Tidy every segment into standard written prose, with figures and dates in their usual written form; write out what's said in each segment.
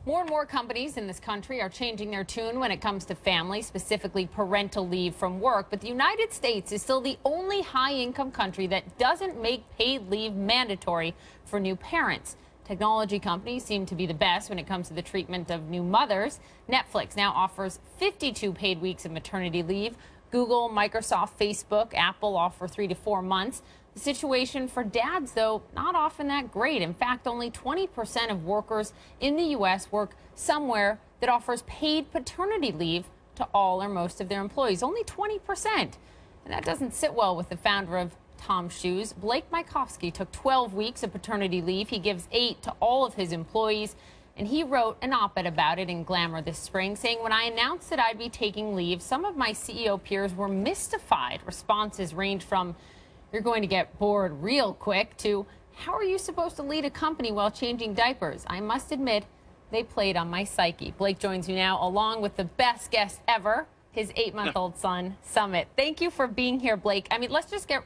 More and more companies in this country are changing their tune when it comes to family, specifically parental leave from work. But the United States is still the only high-income country that doesn't make paid leave mandatory for new parents. Technology companies seem to be the best when it comes to the treatment of new mothers. Netflix now offers 52 paid weeks of maternity leave. Google, Microsoft, Facebook, Apple offer 3 to 4 months. The situation for dads, though, not often that great. In fact, only 20% of workers in the U.S. work somewhere that offers paid paternity leave to all or most of their employees. Only 20%. And that doesn't sit well with the founder of TOMS shoes. Blake Mycoskie took 12 weeks of paternity leave. He gives 8 to all of his employees. And he wrote an op-ed about it in Glamour this spring, saying, "When I announced that I'd be taking leave, some of my CEO peers were mystified." Responses range from, "You're going to get bored real quick," to, "How are you supposed to lead a company while changing diapers?" I must admit, they played on my psyche. Blake joins me now, along with the best guest ever, his 8-month-old son, Summit. Thank you for being here, Blake. I mean, let's just get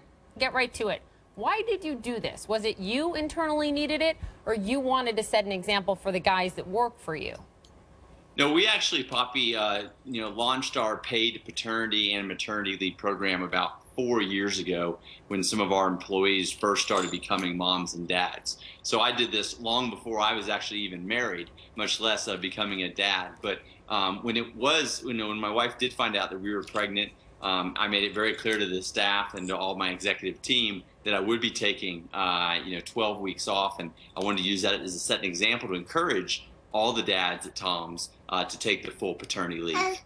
right to it. Why did you do this? Was it you internally needed it, or you wanted to set an example for the guys that work for you? No, we actually, Poppy, launched our paid paternity and maternity leave program about 4 years ago when some of our employees first started becoming moms and dads. So I did this long before I was actually even married, much less becoming a dad. But when my wife did find out that we were pregnant, I made it very clear to the staff and to all my executive team that I would be taking 12 weeks off, and I wanted to use that as a set an example to encourage all the dads at TOMS to take the full paternity leave.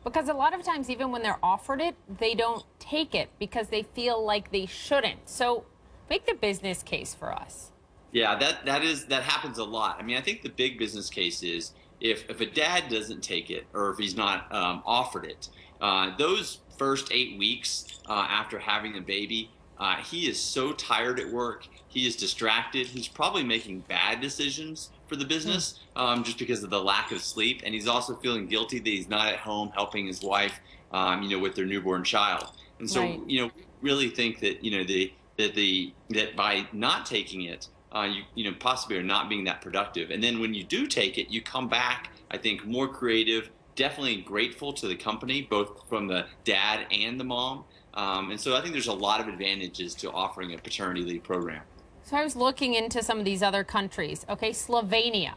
Because a lot of times, even when they're offered it, they don't take it because they feel like they shouldn't. So make the business case for us. Yeah, that happens a lot. I mean, I think the big business case is if a dad doesn't take it, or if he's not offered it, those first 8 weeks after having a baby, he is so tired at work. He is distracted. He's probably making bad decisions for the business just because of the lack of sleep. And he's also feeling guilty that he's not at home helping his wife, with their newborn child. And so, Right. really think that, that by not taking it, you possibly are not being that productive. And then when you do take it, you come back, I think, more creative, definitely grateful to the company, both from the dad and the mom. And so I think there's a lot of advantages to offering a paternity leave program. So I was looking into some of these other countries. Okay, Slovenia,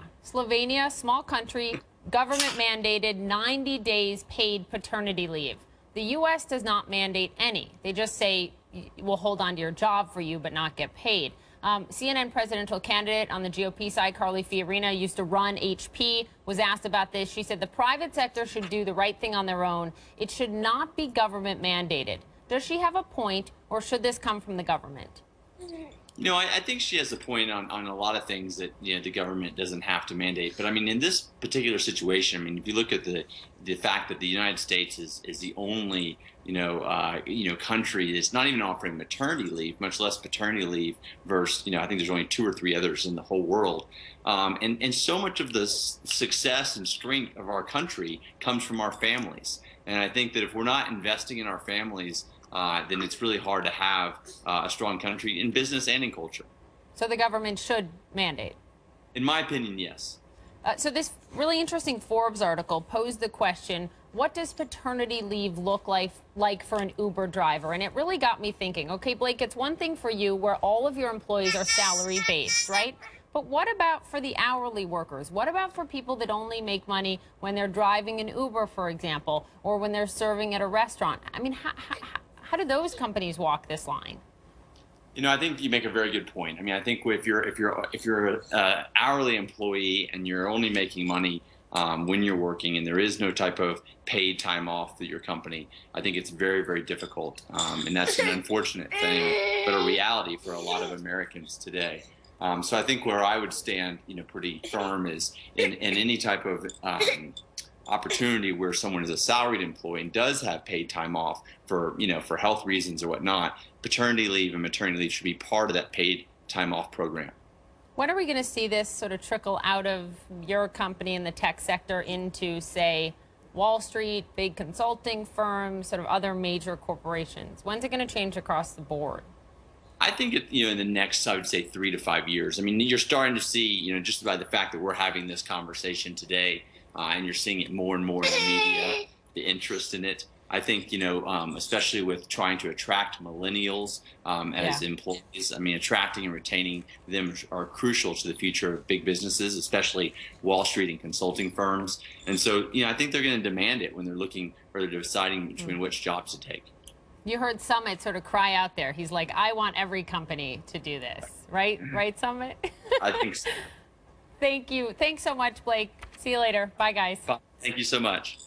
small country, government mandated 90 days paid paternity leave. The U.S. does not mandate any. They just say, we'll hold on to your job for you, but not get paid. CNN presidential candidate on the GOP side, Carly Fiorina, used to run HP, was asked about this. She said the private sector should do the right thing on their own. It should not be government mandated. Does she have a point, or should this come from the government? I think she has a point on a lot of things that the government doesn't have to mandate. But I mean, in this particular situation, I mean, if you look at the fact that the United States is the only country that's not even offering maternity leave, much less paternity leave, versus I think there's only 2 or 3 others in the whole world. And so much of the success and strength of our country comes from our families. And I think that if we're not investing in our families, then it's really hard to have a strong country in business and in culture. So the government should mandate? In my opinion, yes. So this really interesting Forbes article posed the question, what does paternity leave look like for an Uber driver? And it really got me thinking, okay, Blake, it's one thing for you where all of your employees are salary-based, right? But what about for the hourly workers? What about for people that only make money when they're driving an Uber, for example, or when they're serving at a restaurant? I mean, how do those companies walk this line? I think you make a very good point. I mean, I think if you're an hourly employee and you're only making money when you're working, and there is no type of paid time off through your company, I think it's very, very difficult, and that's an unfortunate thing, but a reality for a lot of Americans today. So I think where I would stand, pretty firm is in any type of opportunity where someone is a salaried employee and does have paid time off for health reasons or whatnot, paternity leave and maternity leave should be part of that paid time off program. When are we going to see this sort of trickle out of your company in the tech sector into, say, Wall Street, big consulting firms, sort of other major corporations? When's it going to change across the board? I think in the next, I would say 3 to 5 years. I mean, you're starting to see, just by the fact that we're having this conversation today, and you're seeing it more and more in the media, the interest in it. I think, especially with trying to attract millennials as employees. I mean, attracting and retaining them are crucial to the future of big businesses, especially Wall Street and consulting firms. And so, I think they're going to demand it when they're looking or they're deciding between which jobs to take. You heard Summit sort of cry out there. He's like, I want every company to do this. Right? Right, Summit? I think so. Thank you. Thanks so much, Blake. See you later. Bye, guys. Thank you so much.